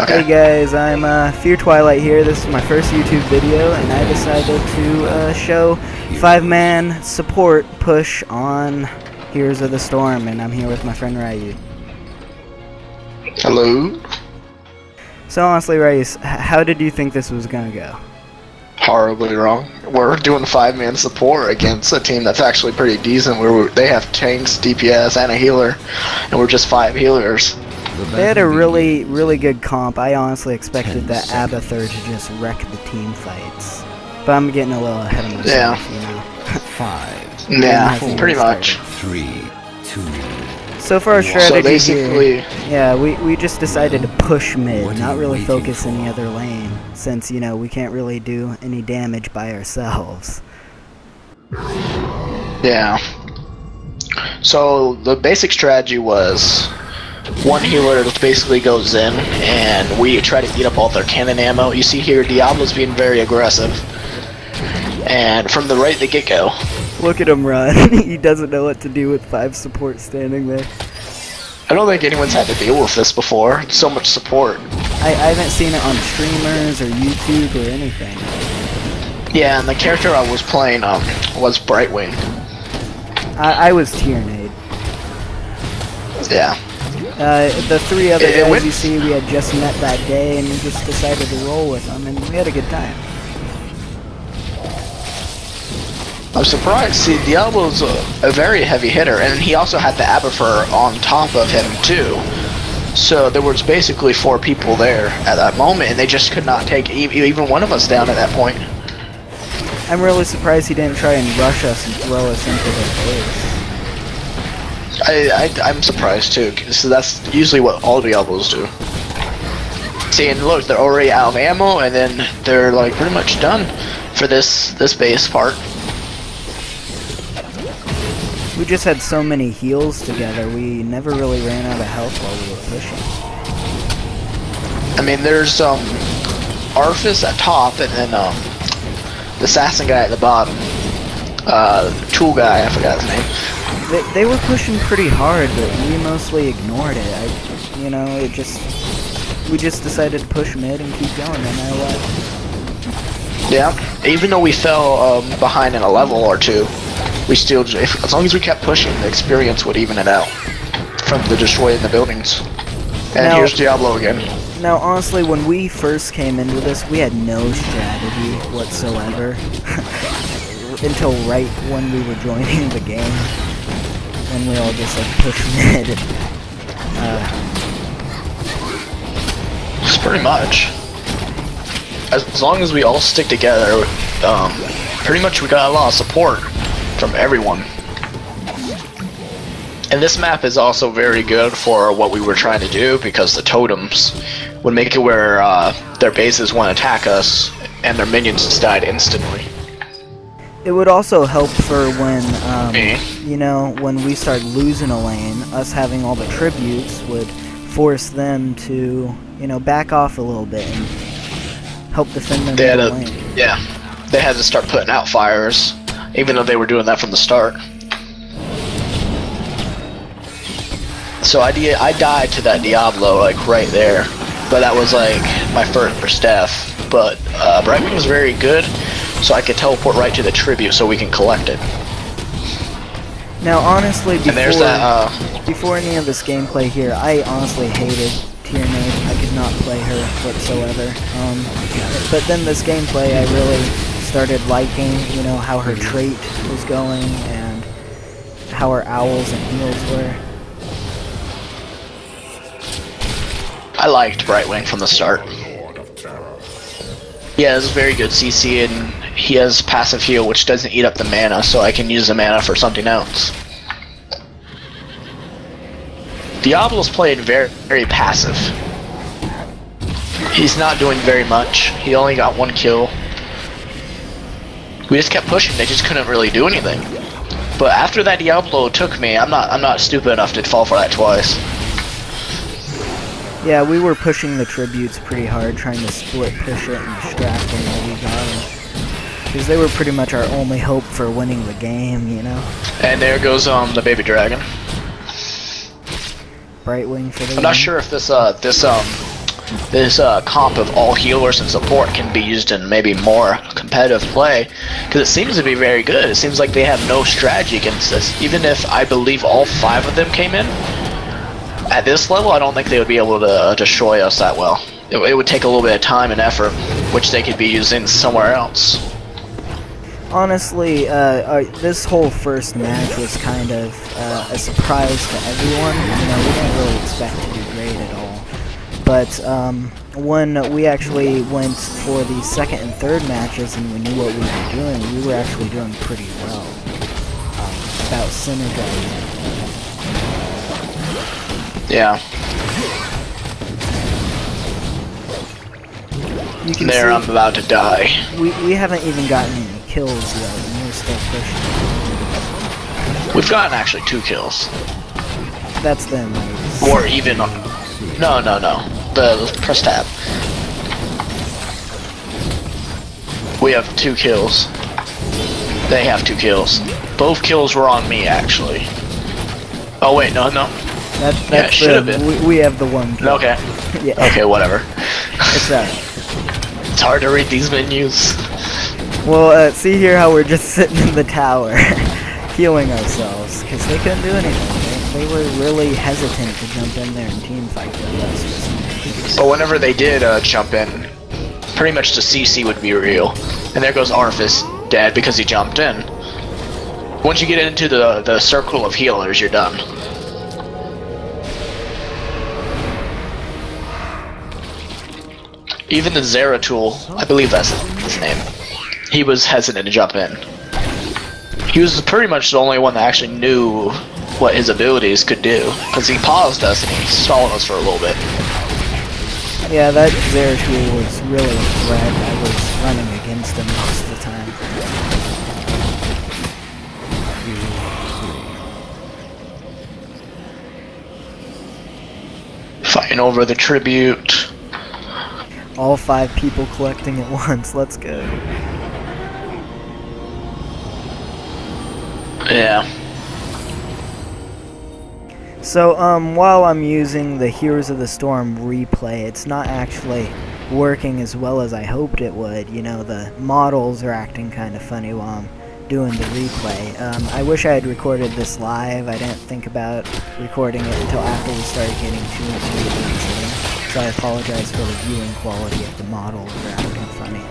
Okay. Hey guys, I'm Fear Twilight here. This is my first YouTube video, and I decided to show 5-man support push on Heroes of the Storm, and I'm here with my friend Ryuus. Hello. So honestly, Ryuus, how did you think this was gonna go? Horribly wrong. We're doing 5-man support against a team that's actually pretty decent. They have tanks, DPS, and a healer, and we're just 5 healers. They had a really good comp. I honestly expected that Abathur to just wreck the team fights. But I'm getting a little ahead of myself, you know. 5. Yeah, pretty much. 3, 2. So for our strategy So basically, yeah, we just decided to push mid, not really focus any other lane, since, you know, we can't really do any damage by ourselves. yeah. So the basic strategy was one healer basically goes in, and we try to eat up all their cannon ammo. You see here, Diablo's being very aggressive, and from the right, the get-go. Look at him run. He doesn't know what to do with 5 support standing there. I don't think anyone's had to deal with this before. So much support. I haven't seen it on streamers or YouTube or anything. Yeah, and the character I was playing was Brightwing. I was Tiernade. Yeah. The 3 other guys went- you see we had just met that day, and we just decided to roll with them, and we had a good time. I'm surprised. See, Diablo's a very heavy hitter, and he also had the Abathur on top of him too. So there was basically 4 people there at that moment, and they just could not take even one of us down at that point. I'm really surprised he didn't try and rush us and throw us into their base. I'm surprised too, 'cause that's usually what all Diablos do. See, and look, they're already out of ammo, and then they're like pretty much done for this base part. We just had so many heals together, we never really ran out of health while we were pushing. I mean, there's Arthas at top, and then the assassin guy at the bottom. Tool guy, I forgot his name. They were pushing pretty hard, but we mostly ignored it. We just decided to push mid and keep going no matter what. Yeah, even though we fell behind in a level or 2, we still, as long as we kept pushing, the experience would even it out from the destroying the buildings. And Now- here's Diablo again. Now, honestly, when we first came into this, we had no strategy whatsoever. Until right when we were joining the game. When we all just, like, pushed mid. Just pretty much. As long as we all stick together, pretty much we got a lot of support from everyone. And this map is also very good for what we were trying to do, because the totems would make it where their bases won't attack us and their minions just died instantly. It would also help for when, Me? you know, when we start losing a lane, us having all the tributes would force them to, you know, back off a little bit and help defend their lane. Yeah, they had to start putting out fires, even though they were doing that from the start. So I died to that Diablo, like, right there. But that was, like, my first death. But Brightwing was very good, so I could teleport right to the tribute so we can collect it. Now, honestly, And there's that, before any of this gameplay here, I honestly hated Tiernade. I could not play her whatsoever. But then this gameplay, I really started liking, you know, how her trait was going and how her owls and heals were. I liked Brightwing from the start. He has very good CC, and he has passive heal, which doesn't eat up the mana, so I can use the mana for something else. Diablo's playing very passive. He's not doing very much. He only got 1 kill. We just kept pushing. They just couldn't really do anything. But after that Diablo took me, I'm not stupid enough to fall for that twice. Yeah, we were pushing the tributes pretty hard, trying to split push it and distract them while we got them. Because they were pretty much our only hope for winning the game, you know? And there goes the baby dragon. Brightwing for the I'm not sure if this this comp of all healers and support can be used in maybe more competitive play, because it seems to be very good. It seems like they have no strategy against this. Even if I believe all 5 of them came in, at this level, I don't think they would be able to destroy us that well. It would take a little bit of time and effort, which they could be using somewhere else. Honestly, this whole first match was kind of a surprise to everyone. You know, we didn't really expect to do great at all. But when we actually went for the second and third matches and we knew what we were doing, we were actually doing pretty well. About synergizing. Yeah. You can there, see I'm about to die. We haven't even gotten any kills yet, and we're still pushing. We've gotten actually 2 kills. That's them. Or even... No. The press tab. We have 2 kills. They have 2 kills. Both kills were on me, actually. Oh wait, no. That should have been. We have the 1 kill. Okay. Yeah. Okay, whatever. It's alright. It's hard to read these menus. Well, see here how we're just sitting in the tower, healing ourselves, because they couldn't do anything. They were really hesitant to jump in there and team fight with us. But whenever they did jump in, pretty much the CC would be real. And there goes Arthas, dead because he jumped in. Once you get into the circle of healers, you're done. Even the Zeratul, I believe that's his name, he was hesitant to jump in. He was pretty much the only one that actually knew what his abilities could do, because he paused us and he stalled us for a little bit. Yeah, that Zeratul was really a threat. I was running against him most of the time. Fighting over the tribute. All 5 people collecting at once. Let's go. Yeah. So, while I'm using the Heroes of the Storm replay, it's not actually working as well as I hoped it would. You know, the models are acting kind of funny while I'm doing the replay. I wish I had recorded this live. I didn't think about recording it until after we started getting too much. So I apologize for the viewing quality of the models are acting funny.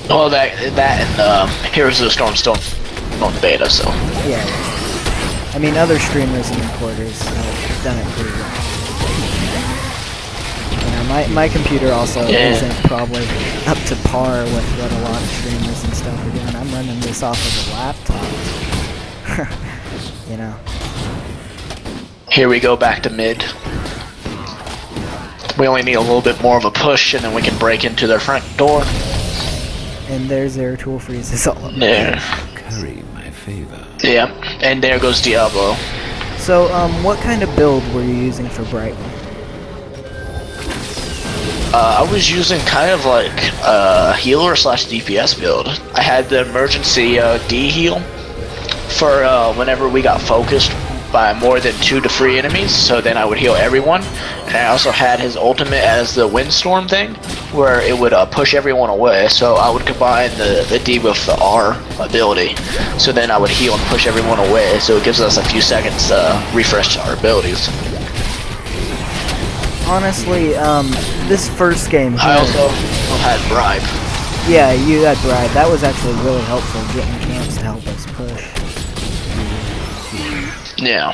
Well, that and Heroes of the Storm still on beta, so. Yeah. I mean, other streamers and importers have done it pretty well. You know, my computer also isn't probably up to par with what a lot of streamers and stuff are doing. I'm running this off of a laptop. You know. Here we go back to mid. We only need a little bit more of a push, and then we can break into their front door. And there's Zeratul freezes all of them. There. Curry my favor. Yeah, and there goes Diablo. So, what kind of build were you using for Brightwing? I was using kind of like a healer slash DPS build. I had the emergency D heal for whenever we got focused by more than 2 to 3 enemies, so then I would heal everyone. And I also had his ultimate as the windstorm thing, where it would push everyone away, so I would combine the D with the R ability. So then I would heal and push everyone away, so it gives us a few seconds to refresh our abilities. Honestly, this first game here, I also had Bribe. Yeah, you had Bribe. That was actually really helpful, getting camps to help us push. Yeah.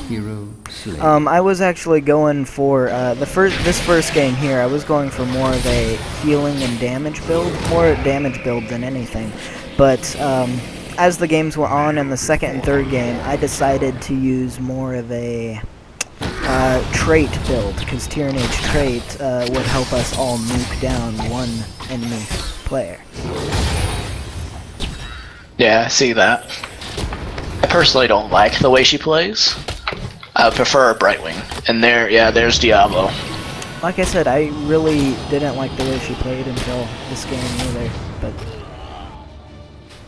Hero slain. I was actually going for this first game here. I was going for more of a healing and damage build, more damage build than anything. But as the games went on in the second and third game, I decided to use more of a trait build, because Tyrannage trait would help us all nuke down one enemy player. Yeah, I see that. I personally don't like the way she plays. I prefer Brightwing. And there's Diablo. Like I said, I really didn't like the way she played until this game either, but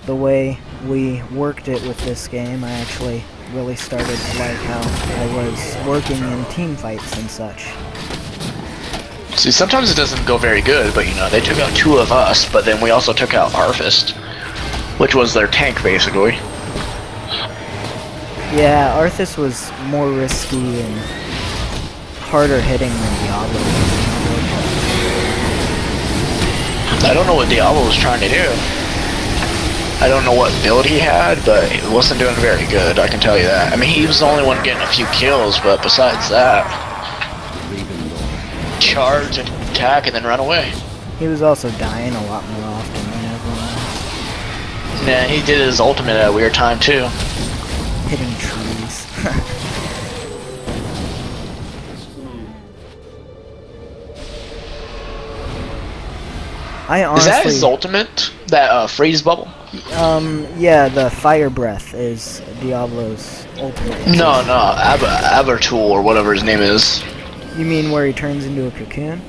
the way we worked it with this game, I actually really started to like how I was working in team fights and such. See, sometimes it doesn't go very good, but you know, they took out 2 of us, but then we also took out Arthas, which was their tank, basically. Yeah, Arthas was more risky and harder hitting than Diablo. I don't know what Diablo was trying to do. I don't know what build he had, but he wasn't doing very good, I can tell you that. I mean, he was the only one getting a few kills, but besides that, charge, attack, and then run away. He was also dying a lot more often than everyone else. Yeah, he did his ultimate at a weird time, too. Hitting trees. I honestly... Is that his ultimate? That freeze bubble? Yeah, the fire breath is Diablo's ultimate. No, Abertool or whatever his name is. You mean where he turns into a cocoon?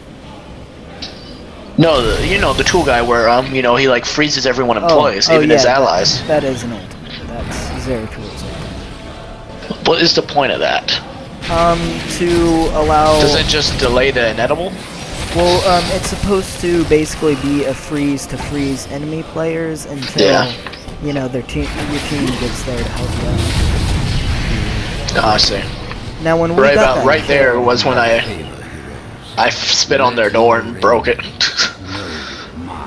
No, you know, the tool guy where, you know, he like freezes everyone in place, even his allies. That is an ultimate. That's Zeratul. What is the point of that? To allow... Does it just delay the inedible? Well, it's supposed to basically be a freeze to freeze enemy players until, you know, your team gets there to help you out. Oh, I see. Now, when we got that right there was when I spit on their door and broke it.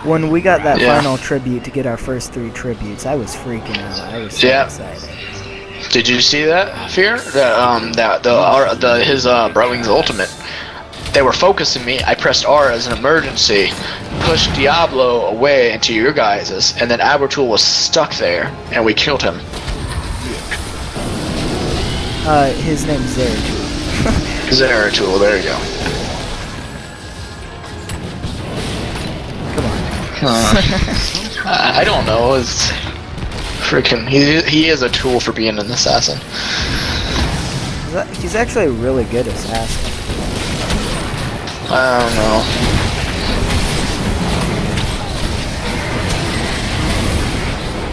When we got that final tribute to get our first 3 tributes, I was freaking out. I was so excited. Did you see that, Fear? His Browing's ultimate. They were focusing me. I pressed R as an emergency, pushed Diablo away into your guys's, and then Abertool was stuck there, and we killed him. His name's Zeratul. Zeratul, there you go. Come on. I don't know. It's freaking. He is a tool for being an assassin. He's actually a really good assassin. I don't know.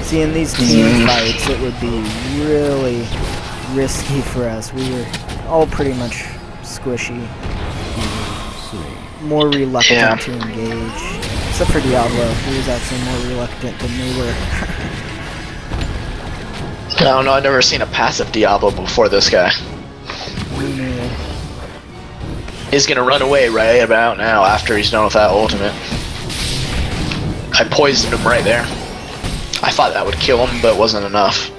See, in these team fights, it would be really risky for us. We were all pretty much squishy. More reluctant to engage. Except for Diablo, he was actually more reluctant than we were. I don't know, I've never seen a passive Diablo before this guy. Me neither. He's gonna run away right about now after he's done with that ultimate. I poisoned him right there. I thought that would kill him, but it wasn't enough.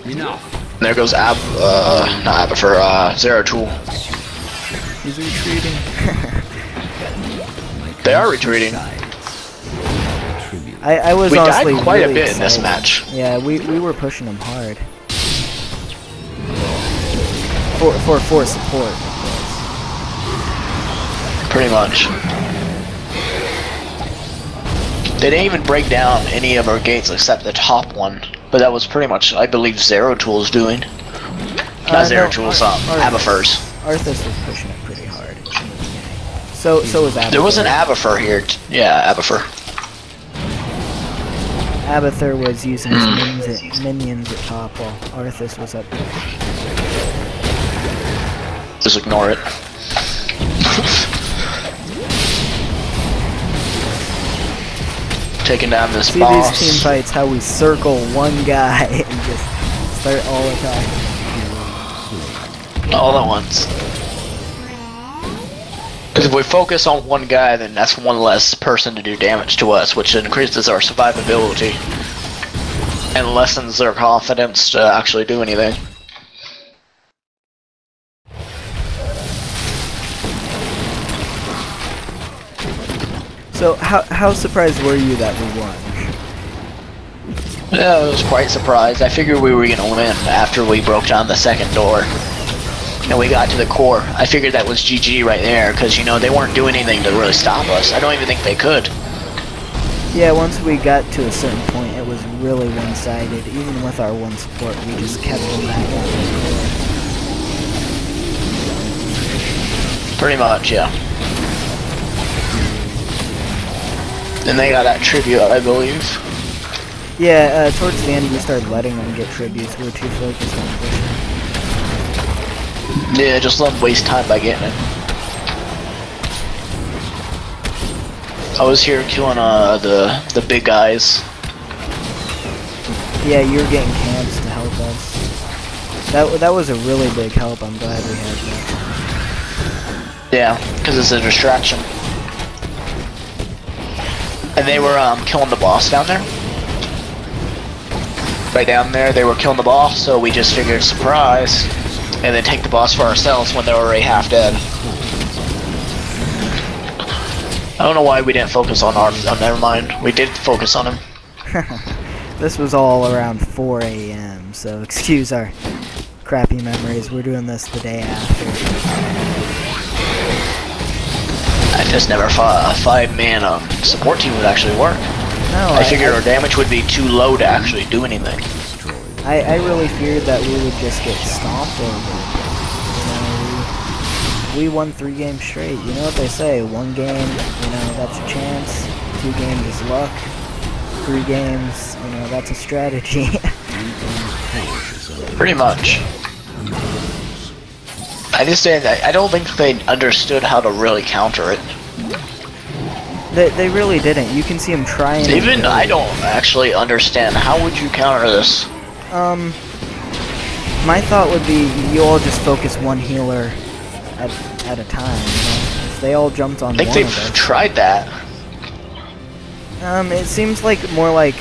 Enough. And there goes not Abertool, Zeratul. He's retreating. They are retreating. I was we honestly died quite really a bit excited. in this match. Yeah, we were pushing him hard. For support. Pretty much. They didn't even break down any of our gates except the top one. But that was pretty much, I believe, Zeratul's doing. Not Zeratul's, Aberfur's. Arthas was pushing it pretty hard. So was Abathur. There was an Aberfur here. Yeah, Aberfur. Abathur was using his minions at top while Arthas was up there. Just ignore it. Taking down this boss. See these team fights, how we circle one guy and just start all attacking. All at once. Because if we focus on one guy, then that's one less person to do damage to us, which increases our survivability and lessens their confidence to actually do anything. So how surprised were you that we won? Yeah, I was quite surprised. I figured we were gonna win after we broke down the second door. And we got to the core. I figured that was GG right there, because, you know, they weren't doing anything to really stop us. I don't even think they could. Yeah, once we got to a certain point, it was really one-sided. Even with our one support, we just kept them back on the core. Pretty much, yeah. And they got that tribute, I believe. Yeah, towards the end, we started letting them get tributes. We were too focused on pushing. Yeah, just let them waste time by getting it. I was here killing the big guys. Yeah, you're getting camps to help us. That was a really big help. I'm glad we had that. Yeah, because it's a distraction. And they were killing the boss down there. Right down there, they were killing the boss, so we just figured surprise, and then take the boss for ourselves when they were already half dead. I don't know why we didn't focus on our. Oh, never mind. We did focus on him. This was all around 4 a.m., so excuse our crappy memories. We're doing this the day after. I just never thought a 5-man support team would actually work. No, I figured our damage would be too low to actually do anything. I really feared that we would just get stomped over. You know, we won 3 games straight. You know what they say, 1 game, you know, that's a chance. 2 games is luck. 3 games, you know, that's a strategy. Pretty much. I don't think they understood how to really counter it. They really didn't. You can see them trying. Even I don't actually understand. How would you counter this? My thought would be you all just focus one healer at a time. You know? If they all jumped on I think they've tried that. It seems like more like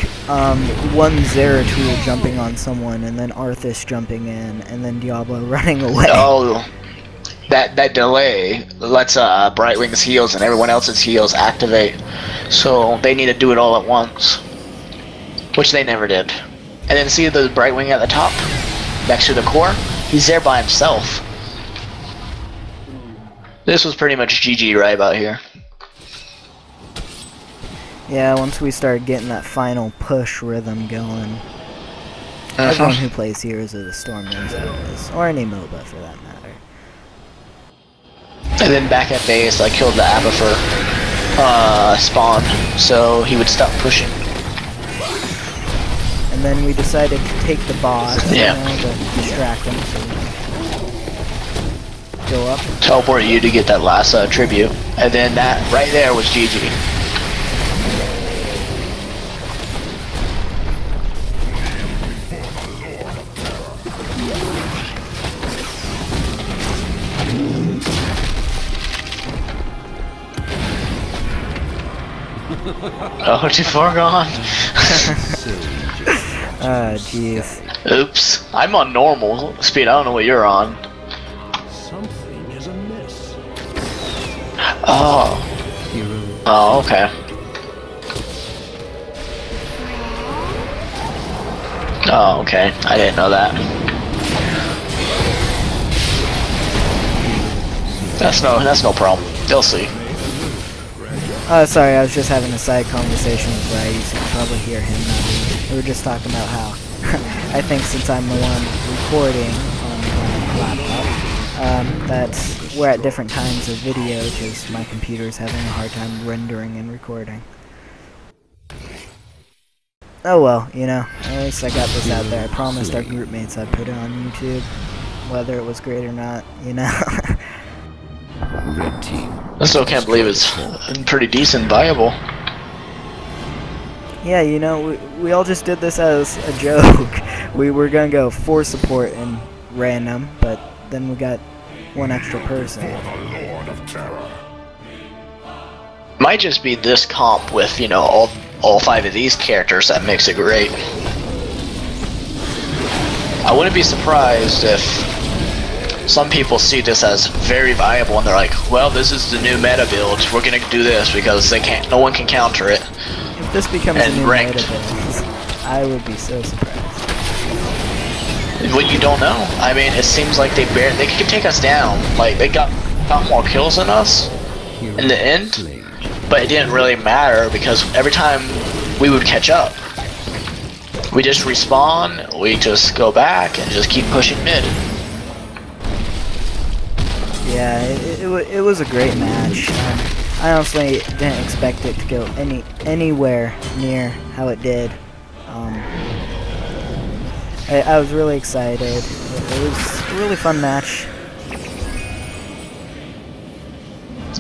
one Zeratul jumping on someone, and then Arthas jumping in, and then Diablo running away. Oh, that delay lets Brightwing's heals and everyone else's heals activate, so they need to do it all at once, which they never did. And then see the Brightwing at the top, next to the core? He's there by himself. This was pretty much GG right about here. Yeah, once we started getting that final push rhythm going, everyone who plays Heroes of the Storm knows how it is, or any MOBA for that matter. And then back at base, I killed the Abathur spawn, so he would stop pushing. And then we decided to take the boss, yeah, you know, to distract him, so we go up. Teleport you to get that last tribute, and then that right there was GG. Oh, too far gone. Ah, jeez. Oops. I'm on normal speed. I don't know what you're on. Something is amiss. Oh. Oh, okay. Oh, okay. I didn't know that. That's no problem. They'll see. Sorry, I was just having a side conversation with Ryuus. You can probably hear him now. We were just talking about how I think since I'm the one recording on my laptop, that we're at different times of video because my computer's having a hard time rendering and recording. Oh well, you know, at least I got this out there. I promised our group mates I'd put it on YouTube, whether it was great or not, you know. Red team. I still can't believe it's pretty decent, viable. Yeah, you know, we all just did this as a joke. We were gonna go 4 support and random, but then we got 1 extra person. Might just be this comp with, you know, all 5 of these characters that makes it great. I wouldn't be surprised if some people see this as very viable and they're like, well, this is the new meta build. We're gonna do this because no one can counter it. If this becomes a new meta build, I would be so surprised. What you don't know. I mean, it seems like they could take us down. Like they got more kills than us in the end, but it didn't really matter because every time we would catch up, we just respawn, we just go back and just keep pushing mid. Yeah, it was a great match. I honestly didn't expect it to go anywhere near how it did. I was really excited. It was a really fun match.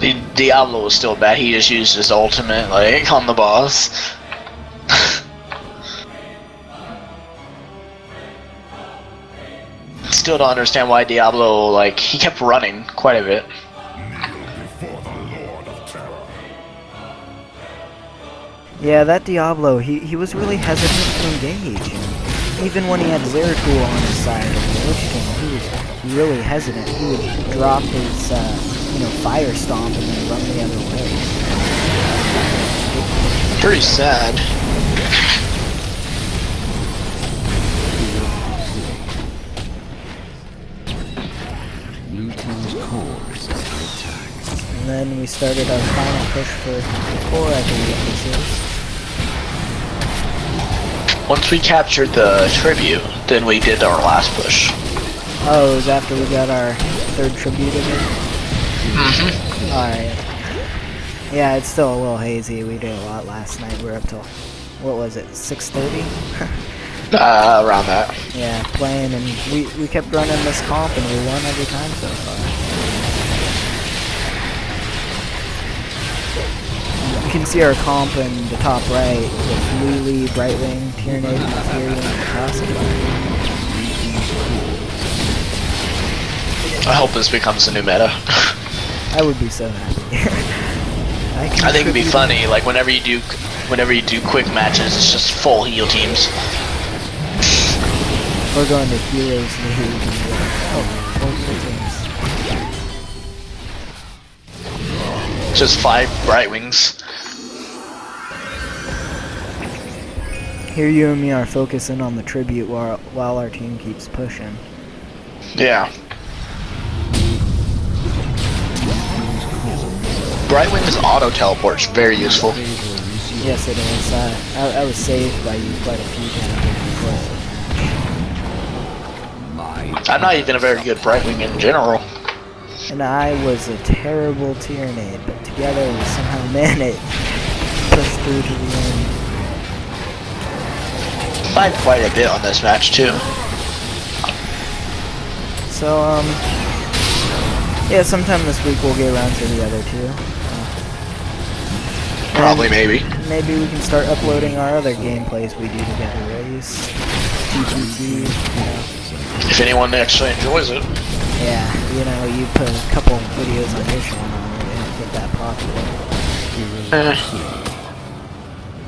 Diablo was still bad. He just used his ultimate like on the boss. Still don't understand why Diablo like he kept running quite a bit. Yeah, that Diablo, he was really hesitant to engage. Even when he had Zeratul on his side of the Lich King, he was really hesitant. He would drop his, Fire Stomp and then run the other way. Pretty sad. And then we started our final push for 4, I believe this is. Once we captured the tribute, then we did our last push. Oh, it was after we got our 3rd tribute again? Mm-hmm. Alright. Yeah, it's still a little hazy. We did a lot last night. We were up till, what was it, 6:30? Around that. Yeah, playing, and we kept running this comp, and we won every time so far. You can see our comp in the top right with Luli, Brightwing, Tyranid, and Fury, and Classifier. I hope this becomes a new meta. I would be so happy. I think it'd be funny, like whenever you do quick matches, it's just full heal teams. We're going to Heroes League. Oh, full teams. Just 5 Brightwings. Here you and me are focusing on the tribute while our team keeps pushing. Yeah. Brightwing's auto teleport's very useful. Yes, it is. I was saved by you quite a few times. I'm not even a very good Brightwing in general. And I was a terrible Tyranid, but together we somehow managed to push through to the end. Died quite a bit on this match too. So, yeah, sometime this week we'll get around to the other 2. Probably, maybe. Maybe we can start uploading our other gameplays we do together, Ryuus. TTT, If anyone actually enjoys it. Yeah, you put a couple videos on your channel and it didn't get that popular.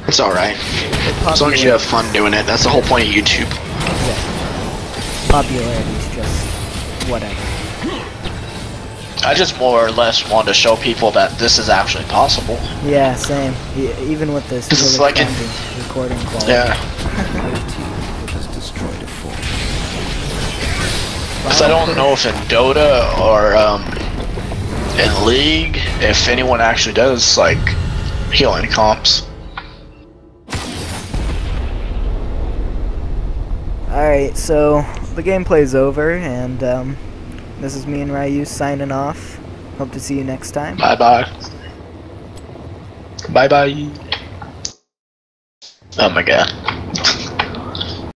It's alright. As long as you have fun doing it, that's the whole point of YouTube. Exactly. Popularity is just whatever. I just more or less want to show people that this is actually possible. Yeah, same. Even with this really like recording quality. Yeah. Because I don't know if in Dota or in League, if anyone actually does like healing comps. Alright, so the gameplay's over, and this is me and Ryuus signing off. Hope to see you next time. Bye bye. Bye bye. Oh my god.